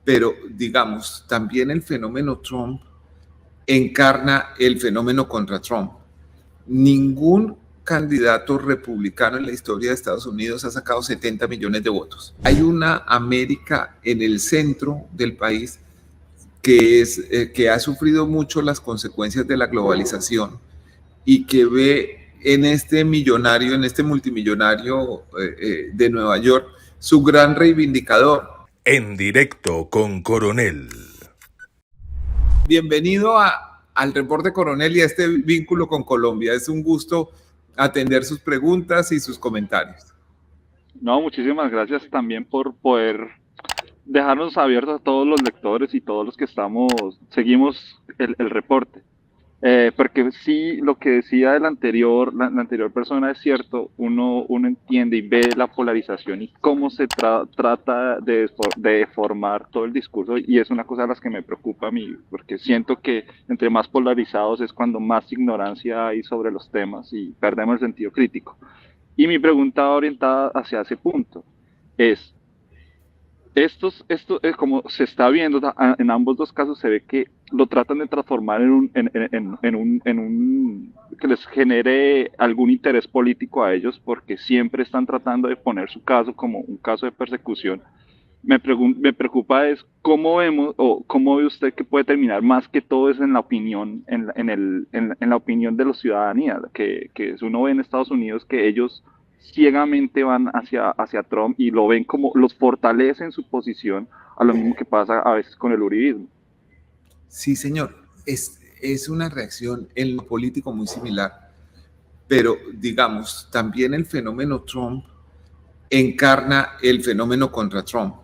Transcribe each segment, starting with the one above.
pero digamos, también el fenómeno Trump encarna el fenómeno contra Trump. Ningún candidato republicano en la historia de Estados Unidos ha sacado 70 millones de votos. Hay una América en el centro del país que ha sufrido mucho las consecuencias de la globalización y que ve en este millonario, en este multimillonario de Nueva York, su gran reivindicador. En directo con Coronel. Bienvenido al Reporte Coronel y a este vínculo con Colombia. Es un gusto atender sus preguntas y sus comentarios. No, muchísimas gracias también por poder dejarnos abiertos a todos los lectores y todos los que seguimos el reporte. Porque sí, lo que decía la anterior persona es cierto, uno entiende y ve la polarización y cómo se trata de deformar todo el discurso, y es una cosa de las que me preocupa a mí, porque siento que entre más polarizados es cuando más ignorancia hay sobre los temas y perdemos el sentido crítico. Y mi pregunta orientada hacia ese punto es, esto es como se está viendo en ambos dos casos, se ve que lo tratan de transformar que les genere algún interés político a ellos, porque siempre están tratando de poner su caso como un caso de persecución. Me preocupa es cómo vemos o cómo ve usted que puede terminar, más que todo es en la opinión, en la opinión de la ciudadanía, que uno ve en Estados Unidos que ellos ciegamente van hacia Trump y lo ven como los fortalece en su posición, a lo mismo que pasa a veces con el uribismo. Sí, señor, es una reacción en lo político muy similar, pero digamos, también el fenómeno Trump encarna el fenómeno contra Trump.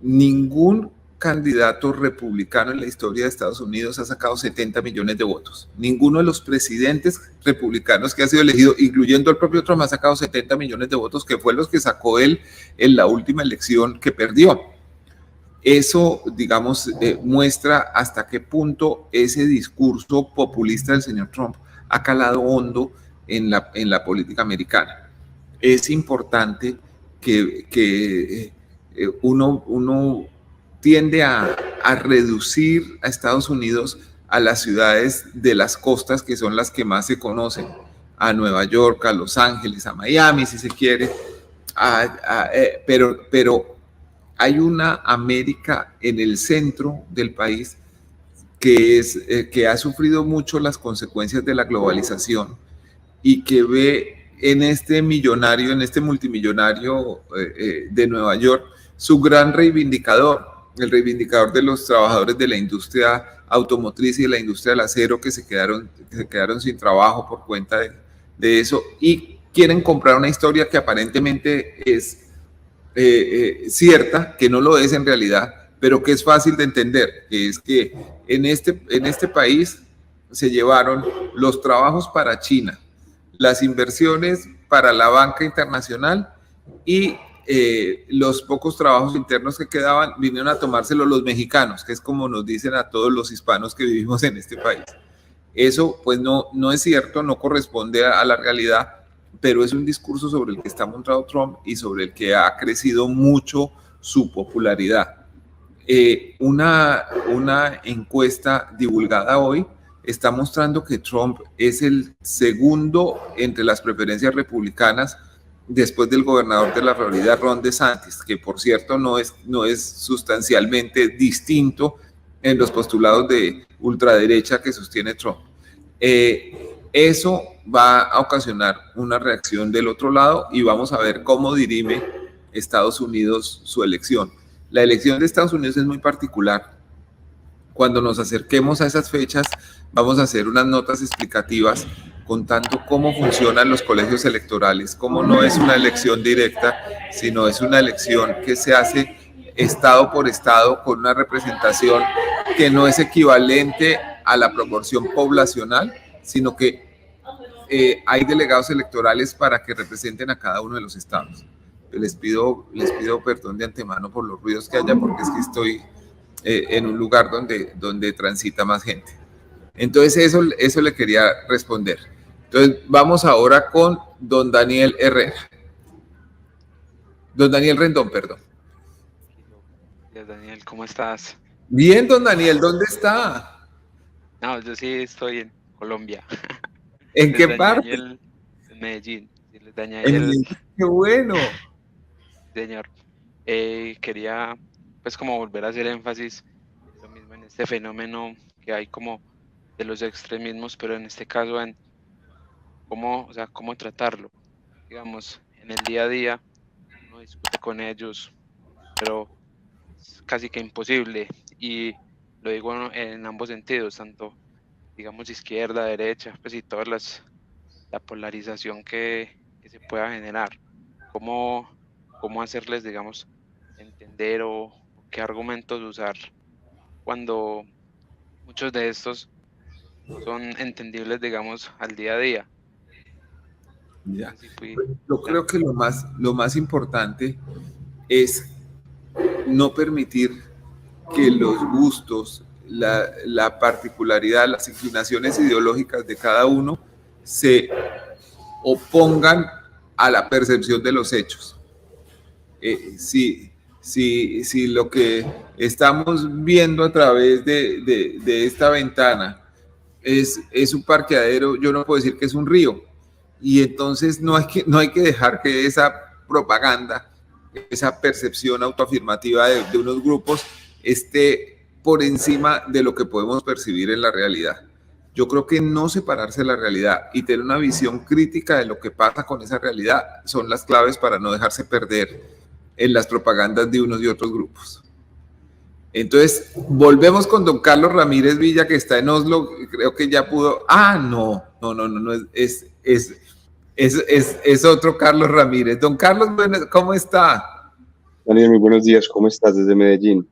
Ningún candidato republicano en la historia de Estados Unidos ha sacado 70 millones de votos. Ninguno de los presidentes republicanos que ha sido elegido, incluyendo el propio Trump, ha sacado 70 millones de votos, que fue los que sacó él en la última elección que perdió. Eso, digamos, muestra hasta qué punto ese discurso populista del señor Trump ha calado hondo en la política americana. Es importante que uno tiende a reducir a Estados Unidos a las ciudades de las costas, que son las que más se conocen, a Nueva York, a Los Ángeles, a Miami, si se quiere, pero hay una América en el centro del país que ha sufrido mucho las consecuencias de la globalización y que ve en este millonario, en este multimillonario de Nueva York, su gran reivindicador, el reivindicador de los trabajadores de la industria automotriz y de la industria del acero que se quedaron sin trabajo por cuenta de eso, y quieren comprar una historia que aparentemente es cierta, que no lo es en realidad, pero que es fácil de entender, que es que en este país se llevaron los trabajos para China, las inversiones para la banca internacional y los pocos trabajos internos que quedaban vinieron a tomárselo los mexicanos, que es como nos dicen a todos los hispanos que vivimos en este país. Eso pues no es cierto, no corresponde a la realidad, pero es un discurso sobre el que está montado Trump y sobre el que ha crecido mucho su popularidad. Una encuesta divulgada hoy está mostrando que Trump es el segundo entre las preferencias republicanas después del gobernador de la Florida, Ron DeSantis, que por cierto no es sustancialmente distinto en los postulados de ultraderecha que sostiene Trump. Eso va a ocasionar una reacción del otro lado y vamos a ver cómo dirime Estados Unidos su elección. La elección de Estados Unidos es muy particular. Cuando nos acerquemos a esas fechas, vamos a hacer unas notas explicativas contando cómo funcionan los colegios electorales, cómo no es una elección directa, sino es una elección que se hace estado por estado con una representación que no es equivalente a la proporción poblacional, sino que hay delegados electorales para que representen a cada uno de los estados. Les pido perdón de antemano por los ruidos que haya, porque es que estoy en un lugar donde transita más gente. Entonces eso le quería responder. Entonces vamos ahora con don Daniel Herrera. Don Daniel Rendón, perdón. días, Daniel, ¿cómo estás? Bien, don Daniel, ¿dónde está? No, yo sí estoy en Colombia. ¿En Les qué dañé ahí parte? en Medellín. Sí, les dañé ahí En Medellín. Qué bueno. señor. Quería, pues, como volver a hacer énfasis en lo mismo, en este fenómeno que hay como de los extremismos, pero en este caso en cómo, o sea, cómo tratarlo. Digamos, en el día a día uno discute con ellos, pero es casi que imposible. Y lo digo en ambos sentidos, tanto digamos izquierda, derecha, pues y la polarización que se pueda generar. ¿Cómo, cómo hacerles, digamos, entender o qué argumentos usar cuando muchos de estos no son entendibles, digamos, al día a día? No Ya. sé si fui Yo claro. creo que lo más importante es no permitir que los gustos, la particularidad, las inclinaciones ideológicas de cada uno se opongan a la percepción de los hechos. Si lo que estamos viendo a través de esta ventana es un parqueadero, yo no puedo decir que es un río. Y entonces no hay que dejar que esa propaganda, esa percepción autoafirmativa de unos grupos esté por encima de lo que podemos percibir en la realidad. Yo creo que no separarse de la realidad y tener una visión crítica de lo que pasa con esa realidad son las claves para no dejarse perder en las propagandas de unos y otros grupos. Entonces, volvemos con don Carlos Ramírez Villa, que está en Oslo, creo que ya pudo. Ah, no, es otro Carlos Ramírez. Don Carlos, ¿cómo está? Daniel, muy buenos días, ¿cómo estás desde Medellín?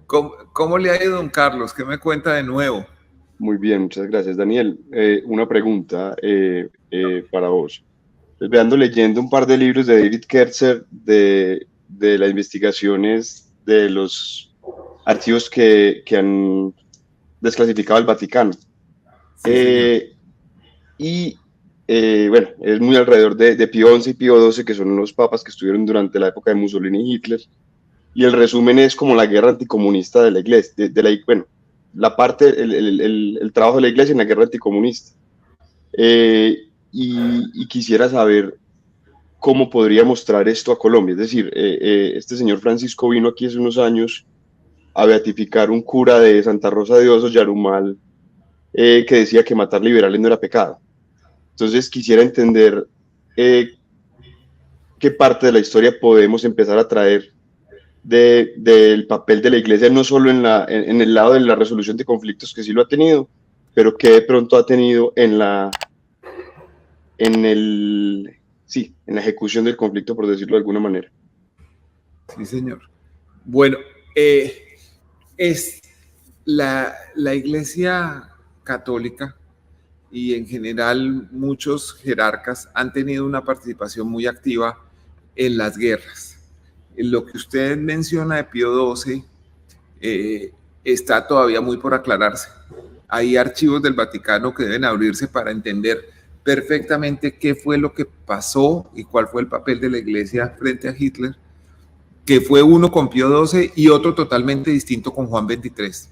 ¿Cómo le ha ido, don Carlos? ¿Qué me cuenta de nuevo? Muy bien, muchas gracias. Daniel, una pregunta para vos. Pues, ando leyendo un par de libros de David Kerzer de las investigaciones de los archivos que han desclasificado el Vaticano. Sí, Bueno, es muy alrededor de Pío XI y Pío XII, que son los papas que estuvieron durante la época de Mussolini y Hitler. Y el resumen es como la guerra anticomunista de la iglesia, bueno, la parte, el trabajo de la iglesia en la guerra anticomunista. Y quisiera saber cómo podría mostrar esto a Colombia. Es decir, este señor Francisco vino aquí hace unos años a beatificar un cura de Santa Rosa de Osos, Yarumal, que decía que matar liberales no era pecado. Entonces quisiera entender qué parte de la historia podemos empezar a traer del papel de la iglesia, no solo en el lado de la resolución de conflictos, que sí lo ha tenido, pero que de pronto ha tenido en la ejecución del conflicto, por decirlo de alguna manera. sí, señor. Bueno, es la Iglesia Católica y en general muchos jerarcas han tenido una participación muy activa en las guerras. Lo que usted menciona de Pío XII está todavía muy por aclararse. Hay archivos del Vaticano que deben abrirse para entender perfectamente qué fue lo que pasó y cuál fue el papel de la Iglesia frente a Hitler, que fue uno con Pío XII y otro totalmente distinto con Juan XXIII.